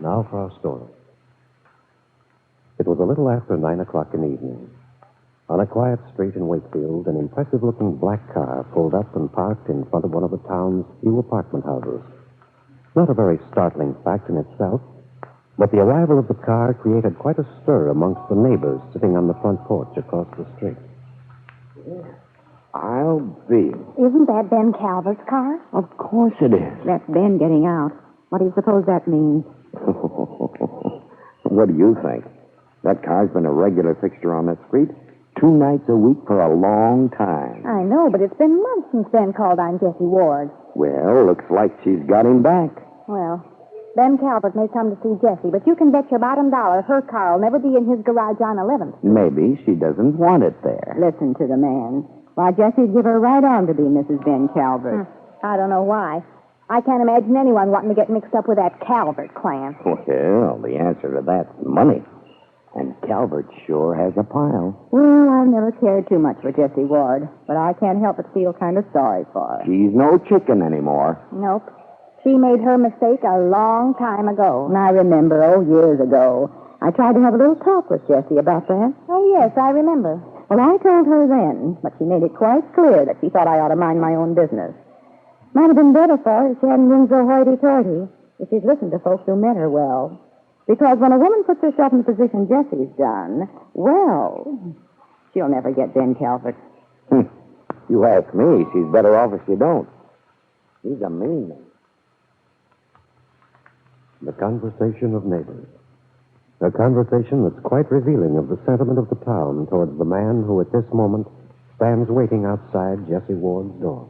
Now for our story. It was a little after 9 o'clock in the evening. On a quiet street in Wakefield, an impressive-looking black car pulled up and parked in front of one of the town's few apartment houses. Not a very startling fact in itself, but the arrival of the car created quite a stir amongst the neighbors sitting on the front porch across the street. I'll be. Isn't that Ben Calvert's car? Of course it is. That's Ben getting out. What do you suppose that means? What do you think? That car's been a regular fixture on that street 2 nights a week for a long time. I know, but it's been months since Ben called on Jessie Ward. Well, looks like she's got him back. Well, Ben Calvert may come to see Jessie, but you can bet your bottom dollar her car will never be in his garage on 11th. Maybe she doesn't want it there. Listen to the man. Why, Jessie'd give her right on to be Mrs. Ben Calvert. I don't know why. I can't imagine anyone wanting to get mixed up with that Calvert clan. Well, the answer to that's money. And Calvert sure has a pile. Well, I've never cared too much for Jessie Ward, but I can't help but feel kind of sorry for her. She's no chicken anymore. Nope. She made her mistake a long time ago. And I remember, years ago, I tried to have a little talk with Jessie about that. Oh, yes, I remember. Well, I told her then, but she made it quite clear that she thought I ought to mind my own business. Might have been better for her if she hadn't been so hoity-toity, if she'd listened to folks who meant her well. Because when a woman puts herself in the position Jessie's done, well, she'll never get Ben Calvert. You ask me, she's better off if she don't. She's a mean man. The conversation of neighbors. A conversation that's quite revealing of the sentiment of the town towards the man who at this moment stands waiting outside Jessie Ward's door.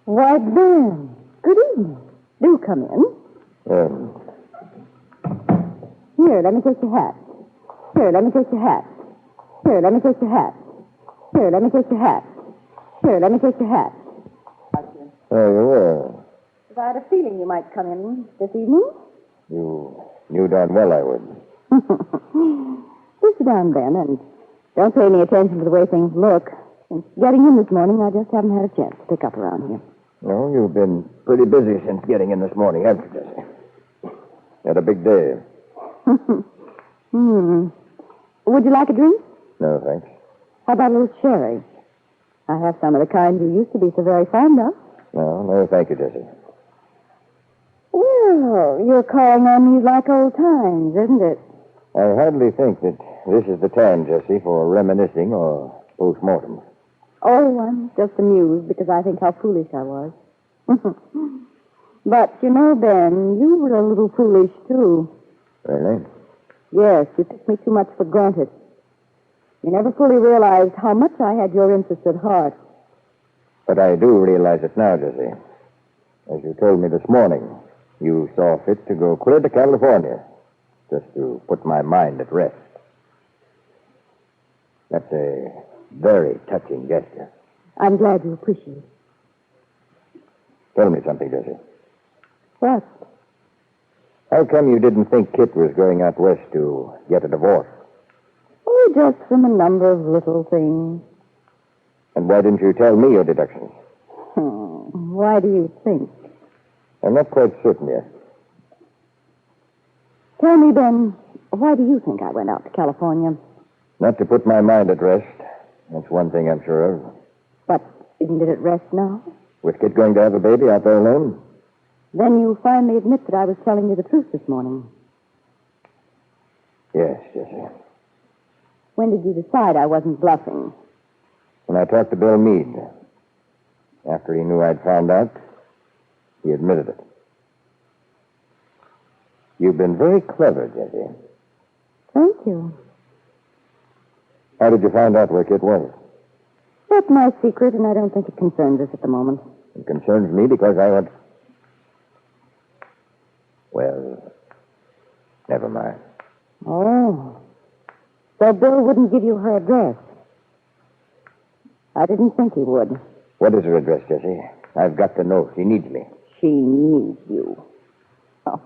Why, Ben, good evening. Do come in. Here, let me take your hat. Here, let me take your hat. Here, let me take your hat. Here, let me take your hat. Here, let me take your hat. Oh, you will. If I had a feeling you might come in this evening. You knew darn well I would. Sit down, Ben, and don't pay any attention to the way things look. Since getting in this morning, I just haven't had a chance to pick up around here. No, you've been pretty busy since getting in this morning, haven't you, Jessie? Had a big day. Would you like a drink? No, thanks. How about a little sherry? I have some of the kind you used to be so very fond of. No, thank you, Jessie. Well, you're calling on me like old times, isn't it? I hardly think that this is the time, Jessie, for reminiscing or post-mortem. Oh, I'm just amused because I think how foolish I was. But, you know, Ben, you were a little foolish, too. Really? Yes, you took me too much for granted. You never fully realized how much I had your interest at heart. But I do realize it now, Jessie. As you told me this morning, you saw fit to go clear to California just to put my mind at rest. That's a very touching gesture. I'm glad you appreciate it. Tell me something, Jessie. What? How come you didn't think Kit was going out west to get a divorce? Oh, just from a number of little things. And why didn't you tell me your deductions? Why do you think? I'm not quite certain yet. Tell me, Ben, why do you think I went out to California? Not to put my mind at rest. That's one thing I'm sure of. But isn't it at rest now? With Kit going to have a baby out there alone? Then you finally admit that I was telling you the truth this morning. Yes, Jessie. When did you decide I wasn't bluffing? When I talked to Bill Meade. After he knew I'd found out, he admitted it. You've been very clever, Jessie. Thank you. How did you find out where Kit was? That's my secret, and I don't think it concerns us at the moment. It concerns me because I want... Well, never mind. Oh. So Bill wouldn't give you her address. I didn't think he would. What is her address, Jessie? I've got to know. She needs me. She needs you. Oh.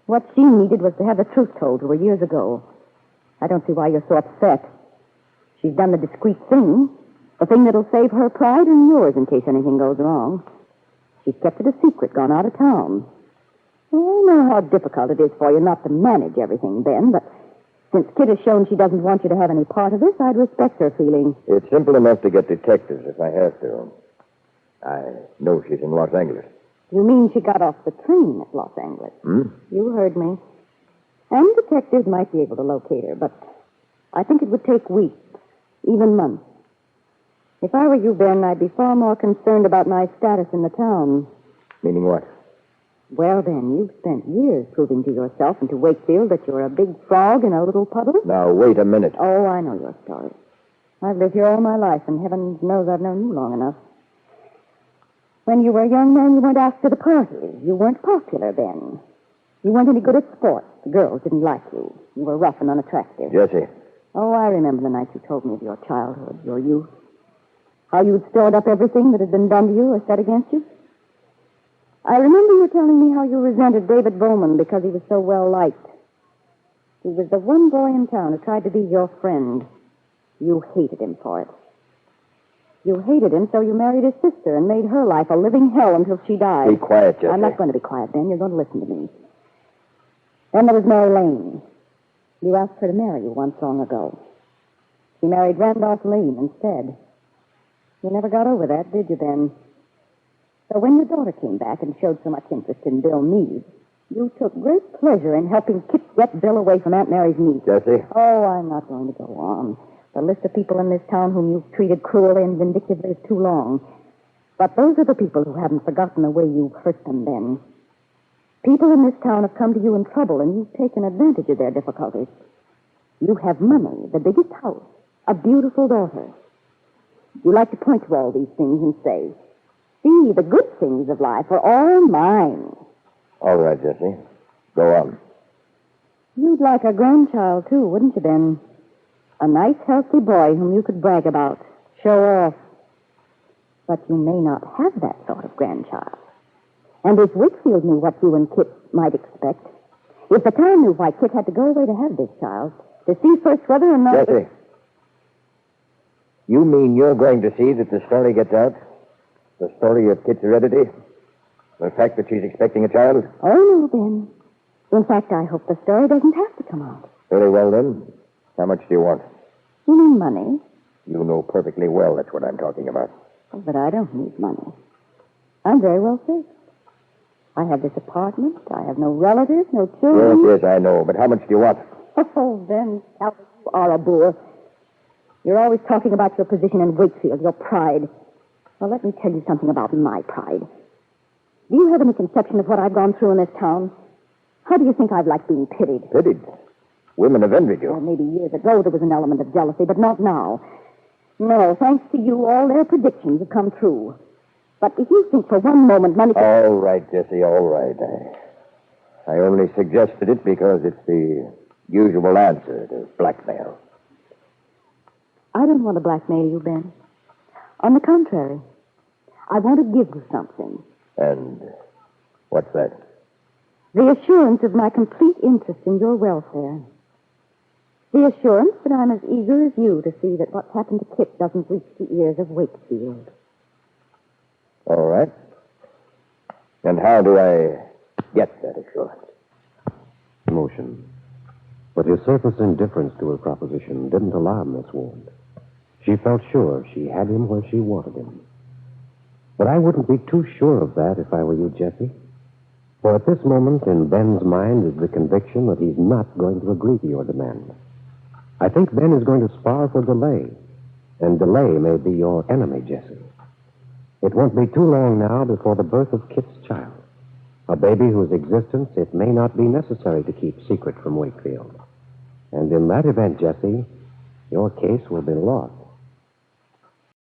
What she needed was to have the truth told to her years ago. I don't see why you're so upset. She's done the discreet thing. The thing that'll save her pride and yours in case anything goes wrong. She's kept it a secret, gone out of town. I know how difficult it is for you not to manage everything, Ben, but since Kit has shown she doesn't want you to have any part of this, I'd respect her feeling. It's simple enough to get detectives if I have to. I know she's in Los Angeles. You mean she got off the train at Los Angeles? You heard me. And detectives might be able to locate her, but I think it would take weeks, even months. If I were you, Ben, I'd be far more concerned about my status in the town. Meaning what? Well, then, you've spent years proving to yourself and to Wakefield that you're a big frog in a little puddle. Now, wait a minute. Oh, I know your story. I've lived here all my life, and heaven knows I've known you long enough. When you were a young man, you weren't asked to the party. You weren't popular then. You weren't any good at sports. The girls didn't like you. You were rough and unattractive. Jessie. Oh, I remember the night you told me of your childhood, your youth. How you'd stored up everything that had been done to you or said against you. I remember you telling me how you resented David Bowman because he was so well-liked. He was the one boy in town who tried to be your friend. You hated him for it. You hated him, so you married his sister and made her life a living hell until she died. Be quiet, Jessie. I'm not going to be quiet, Ben. You're going to listen to me. Then there was Mary Lane. You asked her to marry you once long ago. She married Randolph Lane instead. You never got over that, did you, Ben? So when your daughter came back and showed so much interest in Bill Meade, you took great pleasure in helping Kit get Bill away from Aunt Mary's niece. Jessie? Oh, I'm not going to go on. The list of people in this town whom you've treated cruelly and vindictively is too long. But those are the people who haven't forgotten the way you hurt them then. People in this town have come to you in trouble, and you've taken advantage of their difficulties. You have money, the biggest house, a beautiful daughter. You like to point to all these things and say, see, the good things of life are all mine. All right, Jessie. Go on. You'd like a grandchild, too, wouldn't you, Ben? A nice, healthy boy whom you could brag about, show off. But you may not have that sort of grandchild. And if Wakefield knew what you and Kit might expect, if the town knew why Kit had to go away to have this child, to see first whether or not... Jessie, you mean you're going to see that the story gets out? The story of Kit's heredity? The fact that she's expecting a child? Oh, no, Ben. In fact, I hope the story doesn't have to come out. Very well, then. How much do you want? You mean money? You know perfectly well that's what I'm talking about. Oh, but I don't need money. I'm very well fixed. I have this apartment. I have no relatives, no children. Yes, I know. But how much do you want? Oh, Ben, Calvin, you are a boor. You're always talking about your position in Wakefield, your pride. Well, let me tell you something about my pride. Do you have any conception of what I've gone through in this town? How do you think I've liked being pitied? Pitied? Women have envied you. Well, maybe years ago there was an element of jealousy, but not now. No, thanks to you, all their predictions have come true. But if you think for one moment money... All right, Jessie, all right. I only suggested it because it's the usual answer to blackmail. I don't want to blackmail you, Ben. On the contrary, I want to give you something. And what's that? The assurance of my complete interest in your welfare. The assurance that I'm as eager as you to see that what's happened to Kit doesn't reach the ears of Wakefield. All right. And how do I get that assurance? Emotion. But his surface indifference to her proposition didn't alarm Miss Ward. She felt sure she had him where she wanted him. But I wouldn't be too sure of that if I were you, Jessie. For at this moment in Ben's mind is the conviction that he's not going to agree to your demand. I think Ben is going to spar for delay, and delay may be your enemy, Jessie. It won't be too long now before the birth of Kit's child, a baby whose existence it may not be necessary to keep secret from Wakefield. And in that event, Jessie, your case will be lost.